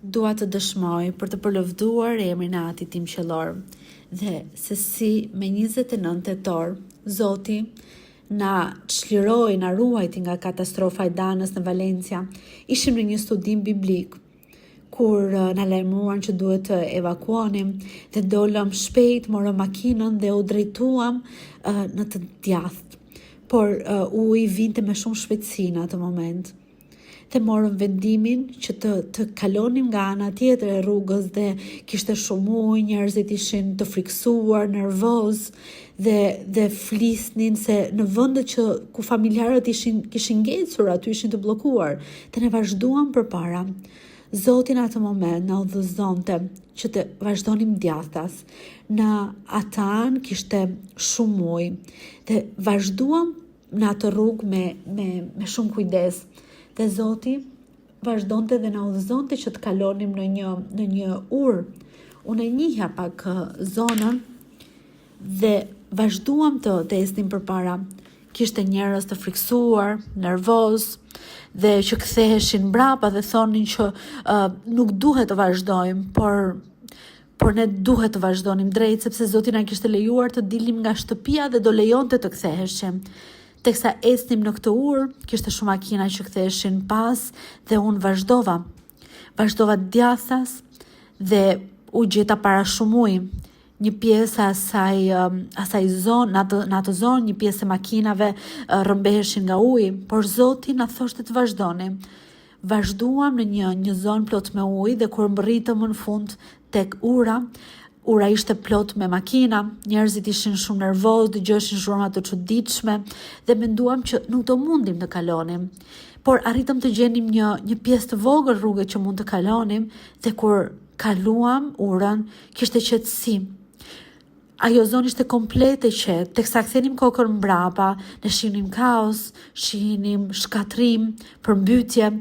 Dua të dëshmoj për të përlëvduar emrin e Atit tim qellor dhe se si me 29 tetor Zoti na çliroi, na ruajti nga katastrofa e Danës në Valencia. Ishim në një studim biblik kur na lajmëruan që duhet të evakuonim dhe dolëm shpejt, morëm makinën dhe u drejtuam në të djathtë. Por uji vinte me shumë shpejtësi në atë moment. Dhe morëm vendimin që të kalonim nga ana tjetër e rrugës dhe kishte shumë ujë, njerëzit ishin të friksuar, nervoz dhe flisnin se në vendet ku familjarët kishin ngecur, aty ishin të bllokuar. Dhe ne vazhduam përpara. Zoti në atë moment na udhëzonte që të vazhdonim djathtas. Në atë anë kishte shumë ujë dhe vazhduam në atë rrugë me shumë kujdes. Dhe Zoti vazhdonte dhe na udhëzonte që të kalonim në një urë. Unë e njihja pak zonën dhe vazhduam të ecnim përpara. Kishte njerëz të friksuar, nervoz dhe që ktheheshin mbrapa dhe thonin që nuk duhet të vazhdojmë, por ne duhet të vazhdonim drejt sepse Zoti na kishte lejuar të dilim nga shtëpia dhe do lejonte të ktheheshim. Teksa ecnim në këtë urë, kishte shumë makina që ktheheshin pas dhe unë vazhdova djathtas dhe u gjeta para shumë ujë. Një pjesë asaj zonë, në atë zonë, një pjesë e makinave rrëmbeheshin nga uji, por Zoti na thoshte të vazhdonim. Vazhduam në një zonë plot me ujë dhe kur mbërritëm në fund tek ura ishte plot me makina, njerëzit ishin shumë nervoz, dëgjoheshin zhurma të çuditshme dhe menduam që nuk do mundim të kalonim. Por arritëm të gjenim një pjesë të vogël rruge që mund të kalonim dhe kur kaluam urën, kishte qetësi. Ajo zonë ishte komplete qetë, teksa kthenim kokën mbrapa, ne shihnim kaos, shihnim shkatrim, përmbytje,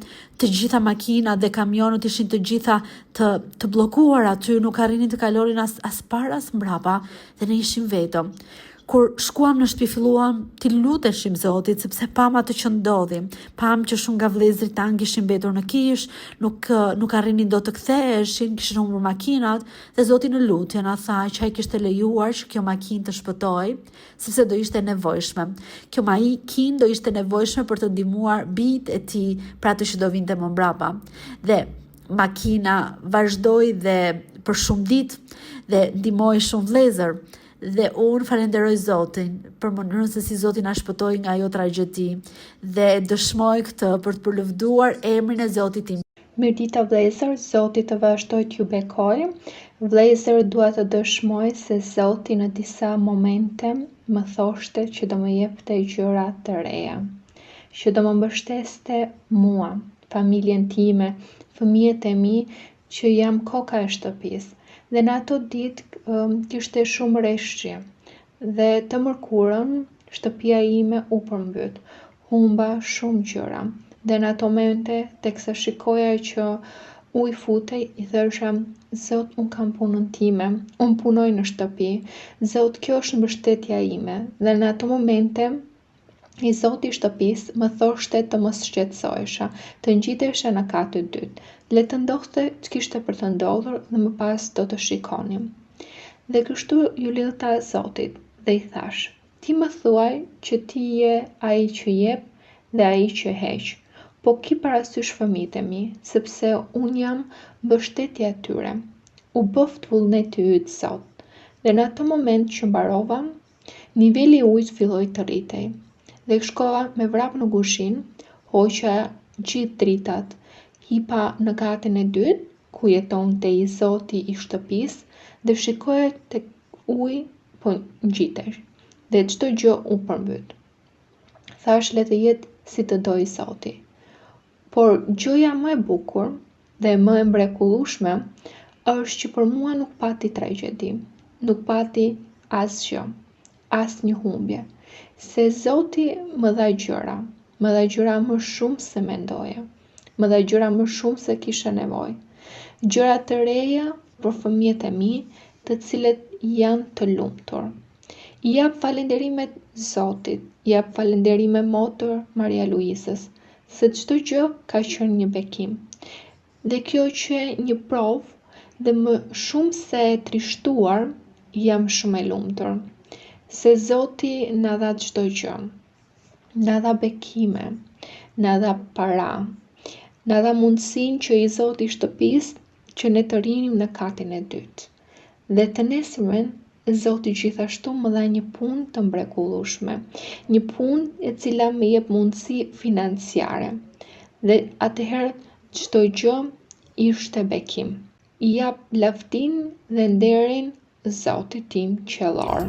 të gjitha makinat dhe kamionët ishin të gjitha të bllokuar aty, nuk arrinin të kalonin as para as mbrapa dhe ne ishim vetëm. Kur shkuam në shtëpi filluam t'i luteshim Zotit sepse pam atë që ndodhi. Pam që shumë nga vëllezërit tanë kishin mbetur në kish, nuk arrinin do të ktheheshin, kishin humbur makinat dhe Zoti në lutje na tha që ai kishte lejuar që kjo makinë të shpëtojë, sepse do ishte nevojshme. Kjo makinë do ishte nevojshme për të ndihmuar bijtë e tij për atë që do vinte më mbrapa. Dhe makina vazhdoi dhe për shumë ditë dhe ndihmoi shumë vëllezër. Dhe unë falenderoj Zotin për mënyrën se si Zoti na shpëtoi nga ajo tragjedi dhe dëshmoj këtë për të përlëvduar emrin e Zotit tim. Mirdita vëllezër, Zoti të vazhdoj t'ju bekoj. Vëllezër, dua të dëshmoj se Zoti në disa momente më thoshte që do më jepte gjëra të reja, që do më mbështeste mua, familjen time, fëmijët e mi që jam koka e shtëpisë. Dhe në ato ditë kishte shumë rreshje dhe të mërkurën shtëpia ime u përmbyt. Humba shumë gjëra dhe në ato momente teksa shikoja që u futej i thosha Zot, unë kam punën time, unë punoj në shtëpi, Zot, kjo është mbështetja ime. Dhe në ato momente i Zoti i shtëpisë më thoshte të mos shqetësohesha, të ngjitesha në katë dytë. Le të ndodhte që kishte për të ndodhur dhe më pas do të shikonim. Dhe kështu ju lidhta Zotit dhe i thash, ti më thuaj që ti je ai që jep dhe ai që heq, po ki parasysh fëmijët e mi, sepse unë jam mbështetja e tyre. U bëft vullneti yt Zot. Dhe në atë moment që mbarova, niveli i ujit filloi të rritej. Dhe shkova me vrap në kuzhinë, hoqa gjithë dritat, hipa në katën e dytë, ku jetonte i Zoti i shtëpisë, dhe shikoja tek uji po ngjitesh, dhe çdo gjë u përmbyt. Thash le të jetë si të doj Zoti. Por gjëja më e bukur dhe më e mrekullueshme është që për mua nuk pati tragjedi, nuk pati asgjë, asnjë humbje, se Zoti më dha gjëra më shumë se mendoja. Më dha gjëra më shumë se kisha nevojë. Gjëra të reja për fëmijët e mi, të cilët janë të lumtur. I jap falenderimet Zotit, i jap falënderime motër Maria Luizës, se çdo gjë ka qenë një bekim. Dhe kjo që një provë dhe më shumë se e trishtuar, jam shumë e lumtur. Se Zoti na dha çdo gjë. Na dha bekime, na dha para, na dha mundësinë që i Zoti i shtëpisë që ne të rinim në katin e dytë. Dhe të nesërmen, Zoti gjithashtu më dha një punë të mrekullueshme, një punë e cila më jep mundësi financiare. Dhe atëherë çdo gjë ishte bekim. I jap lavdinë dhe nderin Zotit tim qiellor.